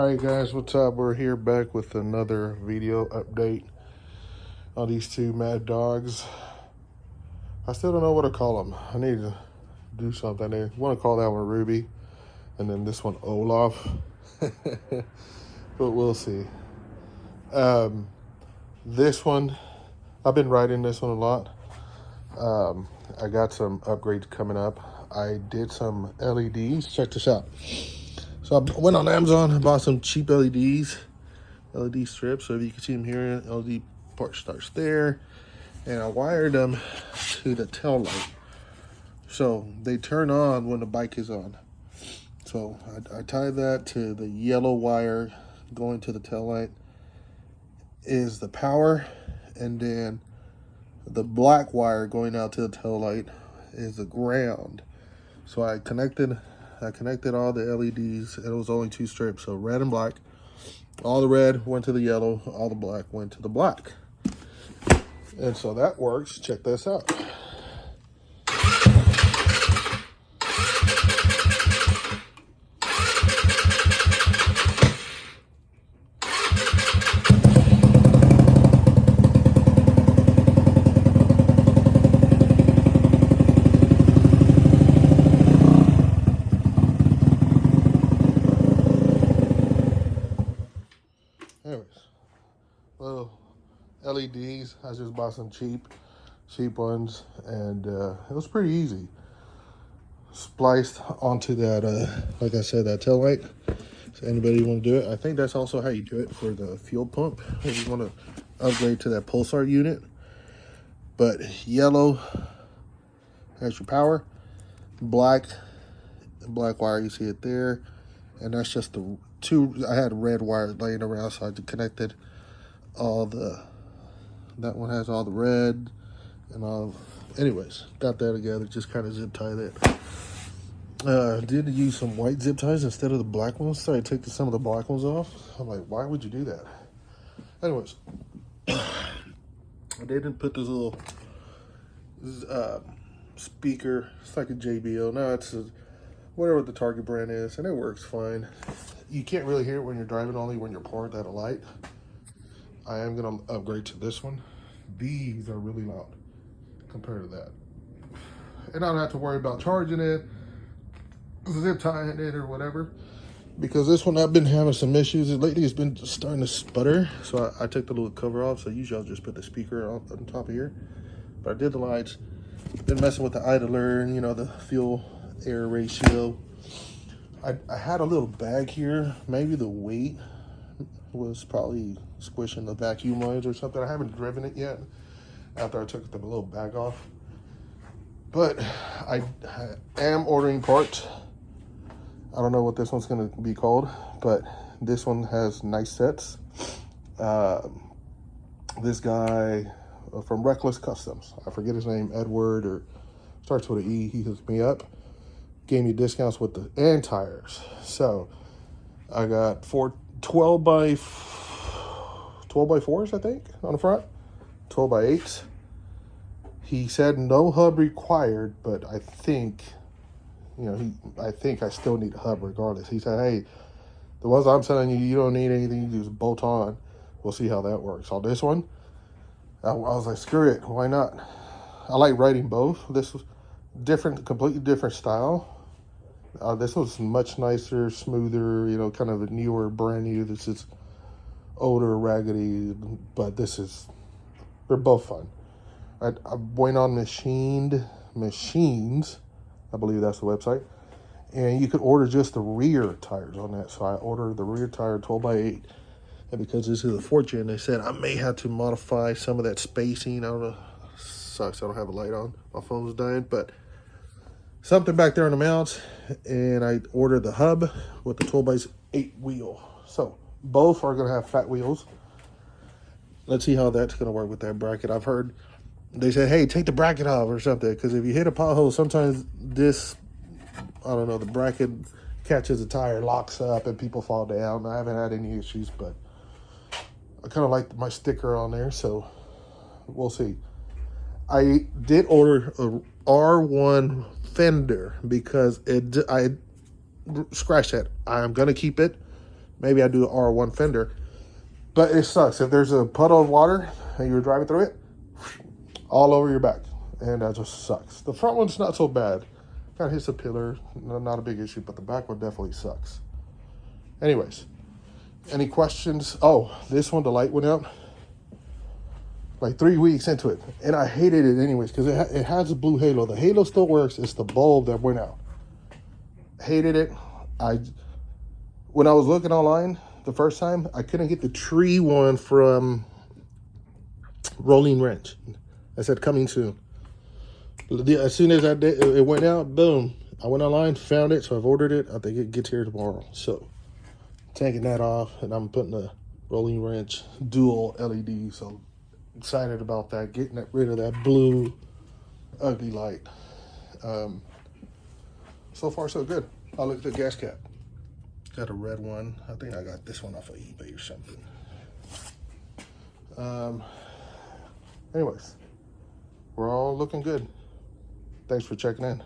Alright guys, what's up? We're here back with another video update on these two mad dogs. I still don't know what to call them. I need to do something. I want to call that one Ruby and then this one Olaf. But we'll see. This one, I've been riding this one a lot. I got some upgrades coming up. I did some LEDs. Check this out. So I went on Amazon and bought some cheap LEDs, LED strips. So if you can see them here, LED part starts there. And I wired them to the tail light. So they turn on when the bike is on. So I tied that to the yellow wire going to the tail light is the power. And then the black wire going out to the tail light is the ground. So I connected all the LEDs. It was only two strips, so red and black. All the red went to the yellow, all the black went to the black. And so that works. Check this out. Anyways, little LEDs. I just bought some cheap ones, and it was pretty easy. Spliced onto that, like I said, that tail light. So anybody want to do it? I think that's also how you do it for the fuel pump if you want to upgrade to that pulsar unit. But yellow has your power. Black wire, you see it there, and that's just the two. I had red wire laying around, so I connected all the. That one has all the red and all. Anyways, got that together. Just kind of zip tied it. Did use some white zip ties instead of the black ones. So I took some of the black ones off. I'm like, why would you do that? Anyways, I didn't put this little speaker. It's like a JBL. No, it's whatever the Target brand is, and it works fine. You can't really hear it when you're driving, only when you're pouring at a light. I am going to upgrade to this one. These are really loud compared to that. And I don't have to worry about charging it, zip tying it, or whatever. Because this one, I've been having some issues. Lately, it's been starting to sputter. So I took the little cover off. So usually I'll just put the speaker on top of here. But I did the lights. Been messing with the idler, you know, the fuel air ratio. I had a little bag here. Maybe the weight was probably squishing the vacuum lines or something. I haven't driven it yet after I took the little bag off. But I am ordering parts. I don't know what this one's going to be called, but this one has nice sets. This guy from Ruckus Customs, I forget his name, Edward, or starts with an E. He hooked me up, gave me discounts with the and tires. So I got 12 by 4s, I think, on the front, 12 by 8s. He said no hub required, but I think, you know, I think I still need a hub regardless. He said, hey, the ones I'm selling you, you don't need anything, you just bolt on. We'll see how that works. On this one, I was like, screw it, why not? I like riding both. This was different, completely different style. This was much nicer, smoother, you know, kind of a newer, brand new. This is older, raggedy, but they're both fun. I went on Machines, I believe that's the website, and you could order just the rear tires on that. So I ordered the rear tire 12 by 8, and because this is a 4th gen, they said I may have to modify some of that spacing. I don't know, sucks I don't have a light on, my phone's dying, but something back there on the mounts, and I ordered the hub with the 12 by 8 wheel. So both are gonna have fat wheels. Let's see how that's gonna work with that bracket. I've heard they said, hey, take the bracket off or something, because if you hit a pothole, sometimes this, I don't know, the bracket catches a tire, locks up, and people fall down. I haven't had any issues, but I kind of like my sticker on there, so we'll see. I did order a R1 Fender because I scratched that. I'm gonna keep it Maybe I do an R1 Fender, but it sucks. If there's a puddle of water and you're driving through it, all over your back, and that just sucks. The front one's not so bad. Kind of hits a pillar, not a big issue, but the back one definitely sucks. Anyways, any questions? Oh, this one, the light went out like 3 weeks into it, and I hated it anyways because it has a blue halo. The halo still works. It's the bulb that went out. Hated it. When I was looking online the first time, I couldn't get the tree one from Rolling Wrench. I said coming soon. As soon as it went out, boom, I went online, found it, so I've ordered it. I think it gets here tomorrow. So taking that off, and I'm putting a Rolling Wrench dual LED. So excited about that, getting rid of that blue ugly light. So far so good. I'll look at the gas cap. Got a red one. I think I got this one off of eBay or something. Anyways, we're all looking good. Thanks for checking in.